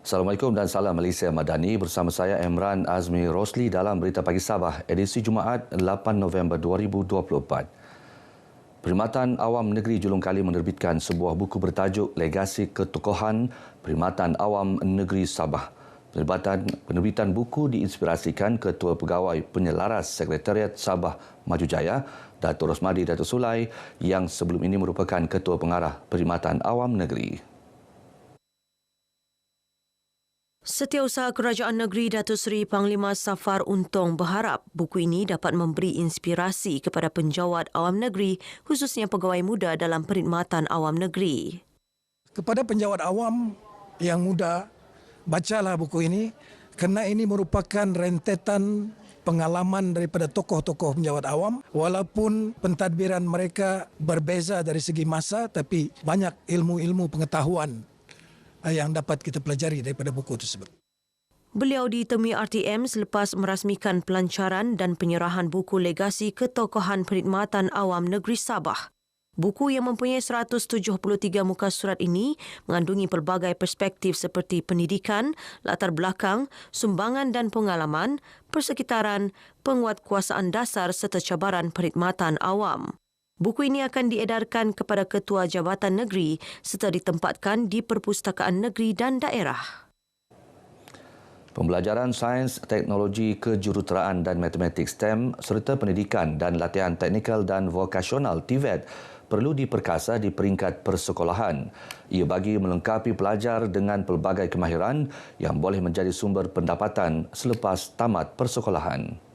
Assalamualaikum dan salam Malaysia Madani. Bersama saya Emran Azmi Rosli dalam Berita Pagi Sabah, edisi Jumaat 8 November 2024. Perkhidmatan Awam Negeri Julong Kali menerbitkan sebuah buku bertajuk Legasi Ketokohan Perkhidmatan Awam Negeri Sabah. Penerbitan buku diinspirasikan Ketua Pegawai Penyelaras Sekretariat Sabah Maju Jaya, Datuk Rosmadi Datuk Sulai, yang sebelum ini merupakan Ketua Pengarah Perkhidmatan Awam Negeri. Setiausaha Kerajaan Negeri Datuk Seri Panglima Safar Untong berharap buku ini dapat memberi inspirasi kepada penjawat awam negeri, khususnya pegawai muda dalam perkhidmatan awam negeri. Kepada penjawat awam yang muda, bacalah buku ini kerana ini merupakan rentetan pengalaman daripada tokoh-tokoh penjawat awam. Walaupun pentadbiran mereka berbeza dari segi masa, tapi banyak ilmu-ilmu pengetahuan yang dapat kita pelajari daripada buku tersebut. Beliau ditemui RTM selepas merasmikan pelancaran dan penyerahan buku Legasi Ketokohan Perkhidmatan Awam Negeri Sabah. Buku yang mempunyai 173 muka surat ini mengandungi pelbagai perspektif seperti pendidikan, latar belakang, sumbangan dan pengalaman, persekitaran, penguatkuasaan dasar serta cabaran perkhidmatan awam. Buku ini akan diedarkan kepada Ketua Jabatan Negeri serta ditempatkan di perpustakaan negeri dan daerah. Pembelajaran sains, teknologi, kejuruteraan dan matematik STEM serta pendidikan dan latihan teknikal dan vokasional TVET perlu diperkasa di peringkat persekolahan. Ia bagi melengkapi pelajar dengan pelbagai kemahiran yang boleh menjadi sumber pendapatan selepas tamat persekolahan.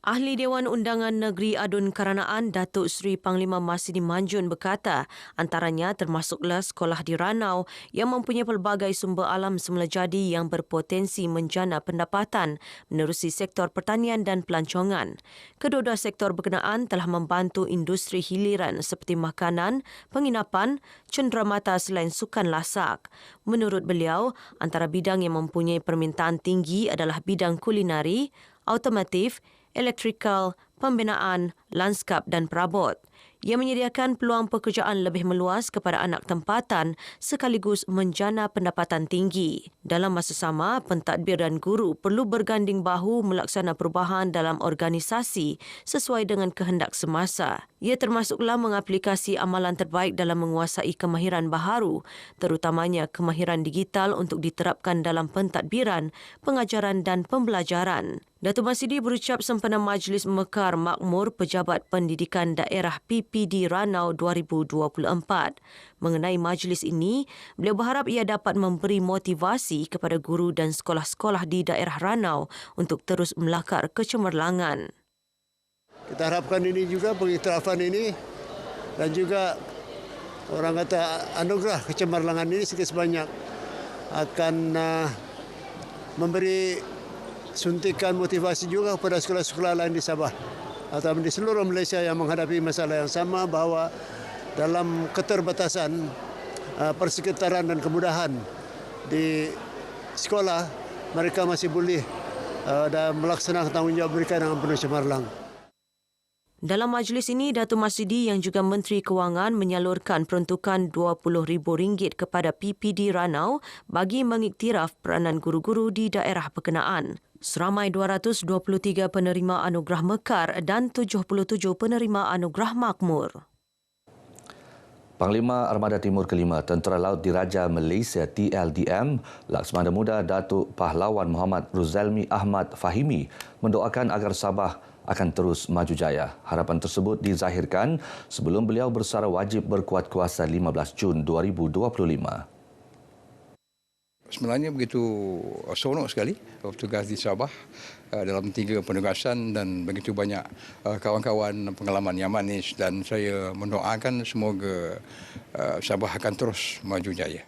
Ahli Dewan Undangan Negeri Adun Karanaan Datuk Seri Panglima Masini Manjun berkata antaranya termasuklah sekolah di Ranau yang mempunyai pelbagai sumber alam semula jadi yang berpotensi menjana pendapatan menerusi sektor pertanian dan pelancongan. Kedua-dua sektor berkenaan telah membantu industri hiliran seperti makanan, penginapan, cenderamata selain sukan lasak. Menurut beliau, antara bidang yang mempunyai permintaan tinggi adalah bidang kulinari, automotif, elektrikal, pembinaan, lanskap dan perabot. Ia menyediakan peluang pekerjaan lebih meluas kepada anak tempatan sekaligus menjana pendapatan tinggi. Dalam masa sama, pentadbir dan guru perlu berganding bahu melaksana perubahan dalam organisasi sesuai dengan kehendak semasa. Ia termasuklah mengaplikasi amalan terbaik dalam menguasai kemahiran baharu, terutamanya kemahiran digital untuk diterapkan dalam pentadbiran, pengajaran dan pembelajaran. Datuk Masidi berucap sempena Majlis Mekar Makmur Pejabat Pendidikan Daerah PPD Ranau 2024. Mengenai majlis ini, beliau berharap ia dapat memberi motivasi kepada guru dan sekolah-sekolah di daerah Ranau untuk terus melakar kecemerlangan. Kita harapkan ini juga pengiktirafan ini dan juga orang kata anugerah kecemerlangan ini sedikit sebanyak akan memberi suntikan motivasi juga kepada sekolah-sekolah lain di Sabah atau di seluruh Malaysia yang menghadapi masalah yang sama, bahawa dalam keterbatasan persekitaran dan kemudahan di sekolah mereka masih boleh dan melaksanakan tanggungjawab mereka dengan penuh cemerlang. Dalam majlis ini, Datuk Masidi yang juga Menteri Kewangan menyalurkan peruntukan RM20,000 kepada PPD Ranau bagi mengiktiraf peranan guru-guru di daerah berkenaan. Seramai 223 penerima anugerah Mekar dan 77 penerima anugerah Makmur. Panglima Armada Timur Kelima Tentera Laut Diraja Malaysia TLDM, Laksamana Muda Datuk Pahlawan Muhammad Ruzalmi Ahmad Fahimi mendoakan agar Sabah akan terus maju jaya. Harapan tersebut dizahirkan sebelum beliau bersara wajib berkuat kuasa 15 Jun 2025. Sebenarnya begitu seronok sekali bertugas di Sabah dalam 3 penugasan dan begitu banyak kawan-kawan pengalaman yang manis, dan saya mendoakan semoga Sabah akan terus maju jaya.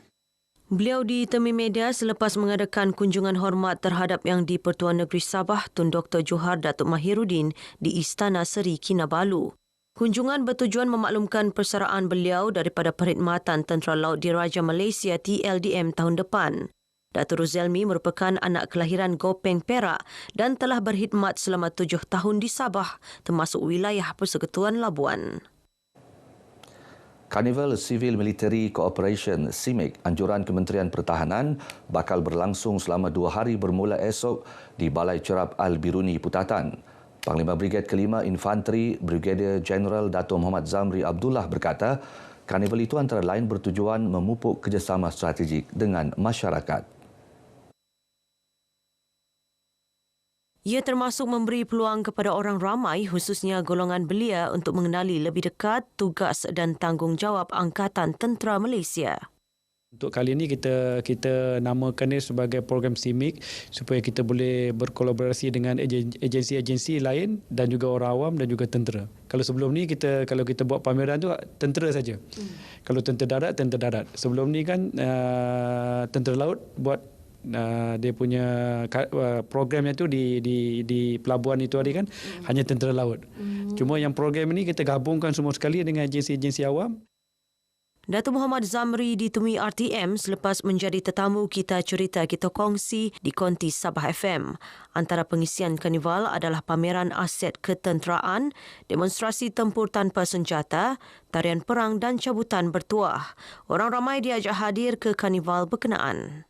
Beliau ditemui media selepas mengadakan kunjungan hormat terhadap Yang di-Pertuan Negeri Sabah Tun Dr. Johar Datuk Mahiruddin di Istana Seri Kinabalu. Kunjungan bertujuan memaklumkan persaraan beliau daripada Perkhidmatan Tentera Laut Diraja Malaysia TLDM tahun depan. Datuk Ruzalmi merupakan anak kelahiran Gopeng, Perak dan telah berkhidmat selama 7 tahun di Sabah, termasuk wilayah Persekutuan Labuan. Karnival Civil Military Cooperation (CIMIC) anjuran Kementerian Pertahanan bakal berlangsung selama 2 hari bermula esok di Balai Cerap Al-Biruni Putatan. Panglima Brigad Kelima Infanteri Brigadier Jeneral Dato' Muhammad Zamri Abdullah berkata, karnival itu antara lain bertujuan memupuk kerjasama strategik dengan masyarakat. Ia termasuk memberi peluang kepada orang ramai khususnya golongan belia untuk mengenali lebih dekat tugas dan tanggungjawab Angkatan Tentera Malaysia. Untuk kali ini kita namakan dia sebagai program CIMIC supaya kita boleh berkolaborasi dengan agensi-agensi lain dan juga orang awam dan juga tentera. Kalau sebelum ni kalau kita buat pameran tu tentera saja. Kalau tentera darat. Sebelum ni kan tentera laut buat dia punya programnya tu di pelabuhan itu tadi kan hanya tentera laut. Cuma yang program ini kita gabungkan semua sekali dengan agensi-agensi awam. Dato' Muhammad Zamri ditemui RTM selepas menjadi tetamu Kita Cerita Kita Kongsi di Konti Sabah FM. Antara pengisian karnival adalah pameran aset ketenteraan, demonstrasi tempur tanpa senjata, tarian perang dan cabutan bertuah. Orang ramai diajak hadir ke karnival berkenaan.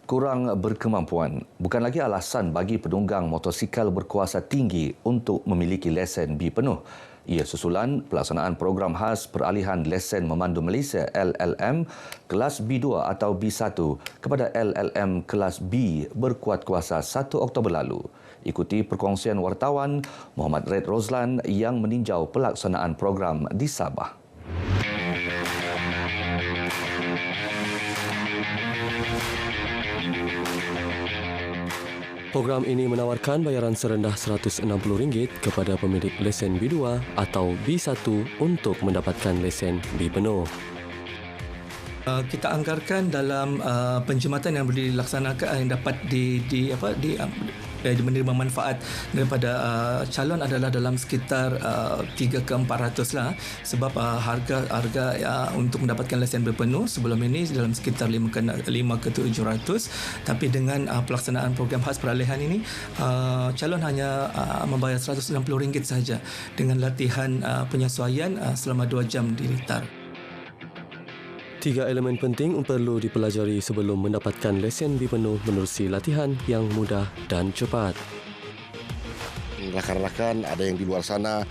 Kurang berkemampuan bukan lagi alasan bagi penunggang motosikal berkuasa tinggi untuk memiliki lesen B penuh. Ia susulan pelaksanaan program khas peralihan lesen memandu Malaysia LLM kelas B2 atau B1 kepada LLM kelas B berkuat kuasa 1 Oktober lalu. Ikuti perkongsian wartawan Muhammad Red Roslan yang meninjau pelaksanaan program di Sabah. Program ini menawarkan bayaran serendah RM160 kepada pemilik lesen B2 atau B1 untuk mendapatkan lesen B penuh. Kita anggarkan dalam penjimatan yang boleh dilaksanakan yang dapat menerima manfaat daripada calon adalah dalam sekitar 3 ke 400 lah, sebab harga untuk mendapatkan lesen berpenuh sebelum ini dalam sekitar 5 ke 700, tapi dengan pelaksanaan program khas peralihan ini calon hanya membayar RM160 sahaja dengan latihan penyesuaian selama 2 jam di Litar. 3 elemen penting perlu dipelajari sebelum mendapatkan lesen B penuh menerusi latihan yang mudah dan cepat. Rakan-rakan ada yang di luar sana,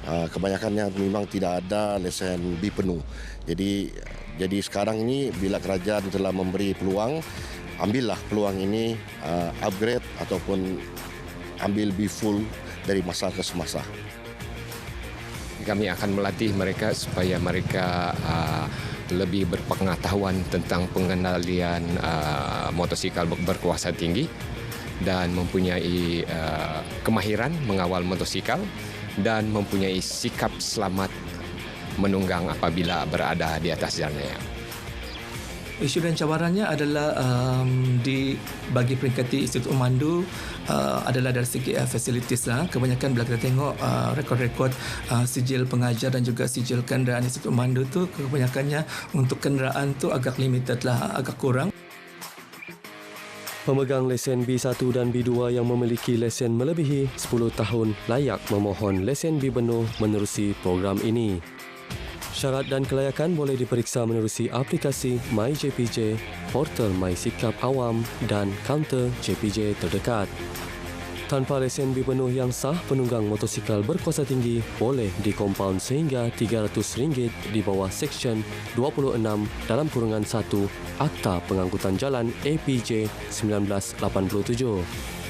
kebanyakannya memang tidak ada lesen B penuh. Jadi sekarang ini bila kerajaan telah memberi peluang, ambillah peluang ini, upgrade ataupun ambil B full dari masa ke semasa. Kami akan melatih mereka supaya mereka lebih berpengetahuan tentang pengendalian motosikal berkuasa tinggi dan mempunyai kemahiran mengawal motosikal dan mempunyai sikap selamat menunggang apabila berada di atas jalan raya. Isu dan cabarannya adalah bagi peringkati Institut Memandu adalah dari segi facilities lah. Kebanyakan bila kita tengok rekod-rekod sijil pengajar dan juga sijil kenderaan Institut Memandu tu kebanyakannya untuk kenderaan tu agak limited lah, agak kurang. Pemegang lesen B1 dan B2 yang memiliki lesen melebihi 10 tahun layak memohon lesen B penuh menerusi program ini. Syarat dan kelayakan boleh diperiksa menerusi aplikasi MyJPJ, portal MySikap Awam dan kaunter JPJ terdekat. Tanpa lesen B penuh yang sah, penunggang motosikal berkuasa tinggi boleh dikompaun sehingga RM300 di bawah Seksyen 26 dalam kurungan 1 Akta Pengangkutan Jalan APJ 1987.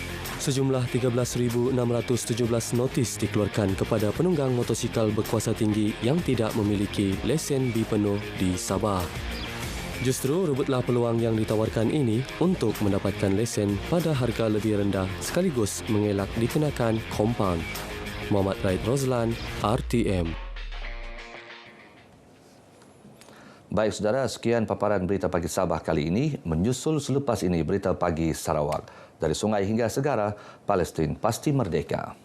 Sejumlah 13,617 notis dikeluarkan kepada penunggang motosikal berkuasa tinggi yang tidak memiliki lesen B penuh di Sabah. Justru rebutlah peluang yang ditawarkan ini untuk mendapatkan lesen pada harga lebih rendah sekaligus mengelak dikenakan kompaun. Muhammad Raid Roslan, RTM. Baik saudara, sekian paparan Berita Pagi Sabah kali ini. Menyusul selepas ini Berita Pagi Sarawak. Dari sungai hingga segara, Palestin pasti merdeka.